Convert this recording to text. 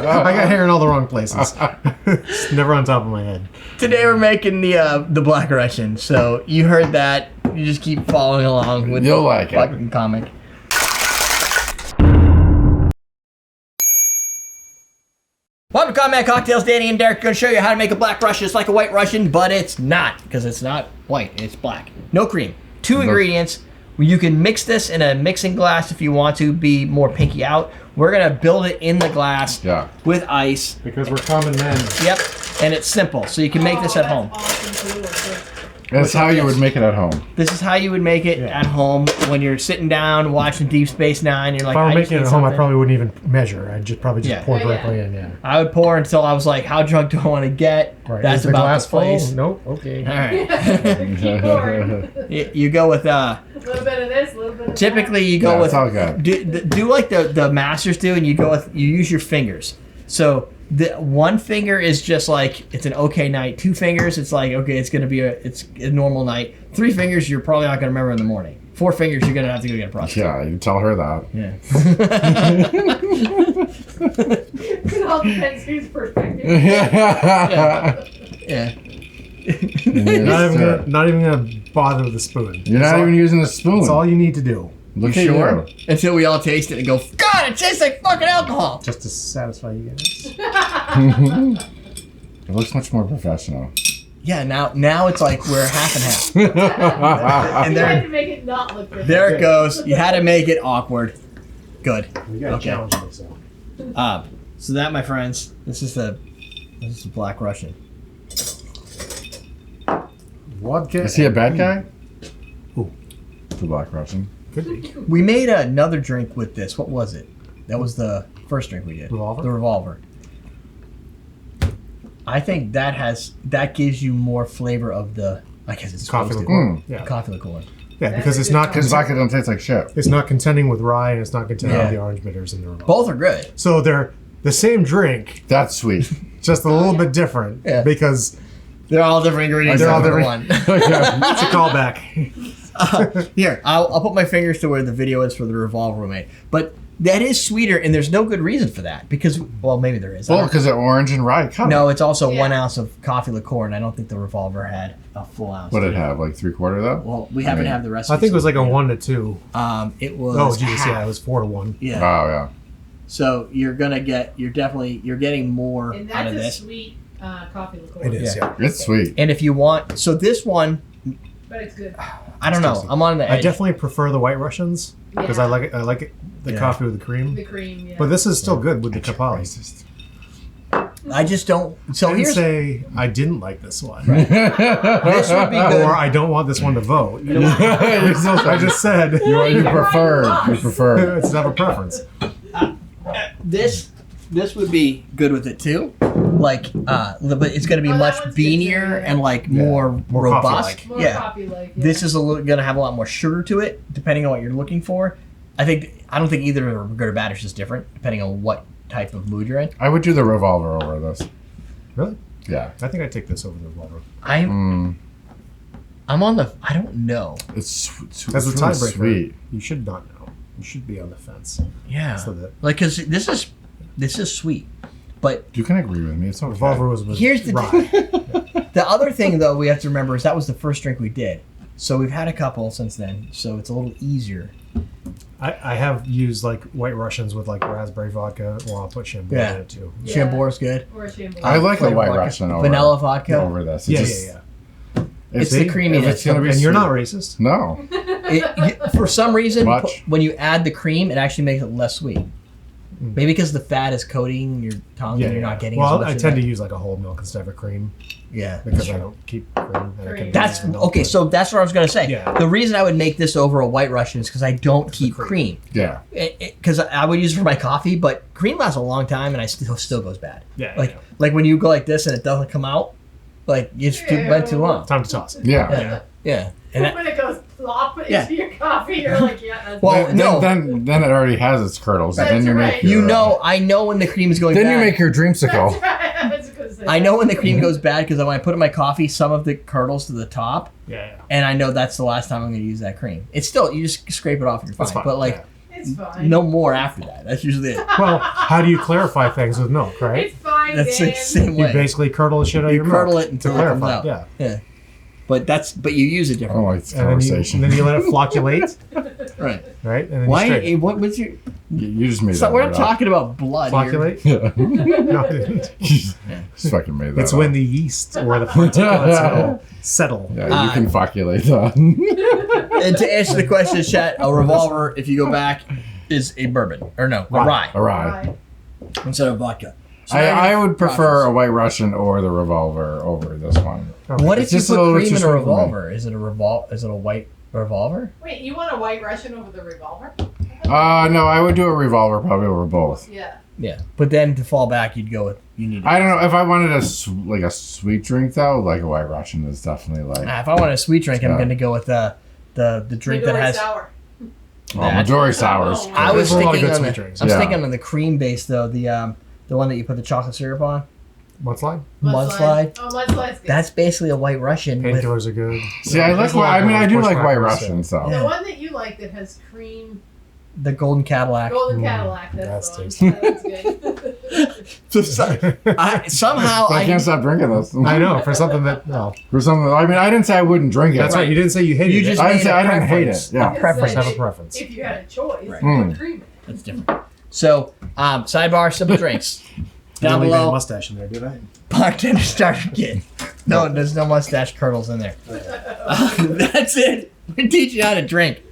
I got hair in all the wrong places. It's never on top of my head. Today we're making the Black Russian. So you heard that. You just keep following along with You'll the like it. fucking comic. Welcome to Combat Cocktails. Danny and Derek are going to show you how to make a Black Russian. It's like a White Russian, but it's not, because it's not white. It's black. No cream. Two ingredients. You can mix this in a mixing glass if you want to be more pinky out. We're going to build it in the glass with ice. Because we're common men. Yep. And it's simple. So you can make this at home. Awesome too. That's how you would make it at home. This is how you would make it at home when you're sitting down watching Deep Space Nine. You're like, if I were just making it need at home, I something. probably wouldn't even measure. I'd just probably pour directly in. Yeah. I would pour until I was like, how drunk do I want to get? Right. That's Is the about glass the place. full? Nope. Okay. All right. Keep pouring. You go with A little bit of this, a little bit of typically you go with it's all good. do like the masters do, and you use your fingers. So the one finger is just like it's an okay night. 2 fingers, it's like okay, it's a normal night. 3 fingers, you're probably not gonna remember in the morning. 4 fingers, you're gonna have to go get a prostitute. Yeah, you tell her that. Yeah. It all depends whose perspective. Yeah. Not even gonna bother with the spoon. You're not even using a spoon. That's all you need to do. Look You at sure? you. Until we all taste it and go, God, it tastes like fucking alcohol. Just to satisfy you guys. It looks much more professional. Yeah, now it's like we're half and half. And You had there, to make it not look good. there it goes. You had to make it awkward. Good. We gotta Okay. challenge myself. So that, my friends, this is the Black Russian. Vodka. Is he a bad guy? Who? The Black Russian. Could be. We made another drink with this. What was it? That was the first drink we did. Revolver? The Revolver. I think that gives you more flavor of the. I guess it's Coffee supposed to. liqueur. Yeah. Coffee liqueur. Yeah, because it's not Because vodka don't taste like shit. it's not contending with rye and it's not contending Yeah. with the orange bitters in the revolver. Both are good. So they're the same drink, That's sweet. just a little bit different. Yeah. Because They're all different ingredients. They're all except for different. one. it's a callback. Here, I'll put my fingers to where the video is for the Revolver we made. But that is sweeter, and there's no good reason for that because, well, maybe there is. Well, because of orange and rye. No, it's also Yeah. 1 ounce of coffee liqueur, and I don't think the Revolver had a full ounce. What did it have? Like 3/4 though? Well, we haven't had the recipe. I think it was like a 1 to 2. It was. Oh, geez, half. yeah, it was 4 to 1. Yeah. Oh yeah. So you're getting more And out that's of a this. sweet coffee liqueur. It is, yeah. It's sweet. And if you want, so this one, But it's good. I don't know. tasty. I'm on the I edge. definitely prefer the White Russians because Yeah. I like it the Yeah. coffee with the cream. The cream, yeah. But this is still good with the You're Capali. racist. I just don't. So I didn't here's say I didn't like this one. this would be good. Or I don't want this one to vote. You're so I just said you prefer. You prefer. it's have a preference. This would be good with it too. Like, but it's going to be Oh, that much one's good too, beanier yeah. and like Yeah. more More robust. coffee-like. More Yeah. coffee-like. Yeah. This is going to have a lot more sugar to it, depending on what you're looking for. I don't think either are good or bad. It's just different depending on what type of mood you're in. I would do the Revolver over this. Really? Yeah. I think I'd take this over the Revolver. I'm on the. I don't know. It's As a really tiebreaker, sweet. you should not know. You should be on the fence. Yeah, So that like because this is sweet, but You can agree with me. It's okay. Revolver was Here's the rye. the other thing though we have to remember is that was the first drink we did. So we've had a couple since then, so it's a little easier. I have used like White Russians with like raspberry vodka, or I'll put Chambord Yeah. in it too. Yeah. Chambor's good. Or a shampoo. I like a Flavor White vodka. Russian over Vanilla vodka. over this. Yeah, just- yeah. It's See, the creaminess. if it's gonna be And you're sweet- not racist. No. For some reason, Much. when you add the cream, it actually makes it less sweet. Maybe because the fat is coating your tongue and you're not getting as Well, much I of tend that. to use like a whole milk instead of a cream Yeah. because I don't keep cream. And I can That's use milk, okay. but- So that's what I was gonna say. Yeah. The reason I would make this over a White Russian is because I don't keep cream. Yeah. Because I would use it for my coffee, but cream lasts a long time and I still goes bad. Yeah, Like yeah. like when you go like this and it doesn't come out, like it's went too long. Time to toss it. Yeah. Yeah. Yeah. And that, when it goes plop into Yeah. your coffee, you're like, yeah, that's Well, no. Then it already has its curdles. And That's then you right. make your, I know when the cream is going Then bad. you make your dreamsicle. I was gonna say I know when the cream goes bad because when I put in my coffee, some of the curdles to the top, Yeah, yeah. and I know that's the last time I'm going to use that cream. It's still, you just scrape it off and you're fine. That's fine. But like, yeah. It's fine. no more after that. That's usually it. Well, how do you clarify things with milk, right? It's fine, That's the Dan. same You way. basically curdle the shit out of You your milk. curdle it until to it comes clarify. out. Yeah. Yeah. But you use it I don't differently. like this And then, you, conversation. and then you let it flocculate, Right. right? And then Why? you strain. What was your? You just made So that we're word up. talking about blood here. Flocculate? Yeah. No, I didn't. Just fucking made that It's up. when the yeast or the particulates settle. Yeah, you can flocculate that. And to answer the question, chat, a revolver, if you go back, is a bourbon or no, a rye A rye. instead of vodka. So I would prefer a process. White Russian or the Revolver over this one. Okay. What It's if you just a put little cream too in a sweet for me. revolver? Is it a Is it a white revolver? Wait, you want a White Russian over the Revolver? No, I would do a Revolver probably over both. Yeah. Yeah, but then to fall back, you'd go with you need. I don't know if I wanted a sweet drink though, like a White Russian is definitely like If I want a sweet drink, I'm Yeah. going to go with the drink that Midori has. sour. Majority sours. Oh, I was There's a lot of thinking good on the. sweet drinks. I'm Yeah. thinking on the cream base though, the one that you put the chocolate syrup on. Mudslide? Mudslide. Oh, mudslide's good. That's basically a White Russian with. Painkillers are good. See, I There's like. a lot I of mean, I do push like back White on this, Russians Yeah. though. The one that you like that has cream, The Golden Cadillac. golden Mm, Cadillac. that's That's the one. That's good. Somehow I I can't stop drinking this. I know, for something that, no. For something, I mean, I didn't say I wouldn't drink it. That's right, you didn't say you hated You it. just I didn't made say a I didn't hate preference. it. Yeah. A preference. Have a preference. If you had a choice, Right. you put cream in. That's different. So, sidebar, simple drinks. They Down don't leave any below, mustache in there, do they? bartender starter kit. No, there's no mustache kernels in there. That's it. We're teaching you how to drink.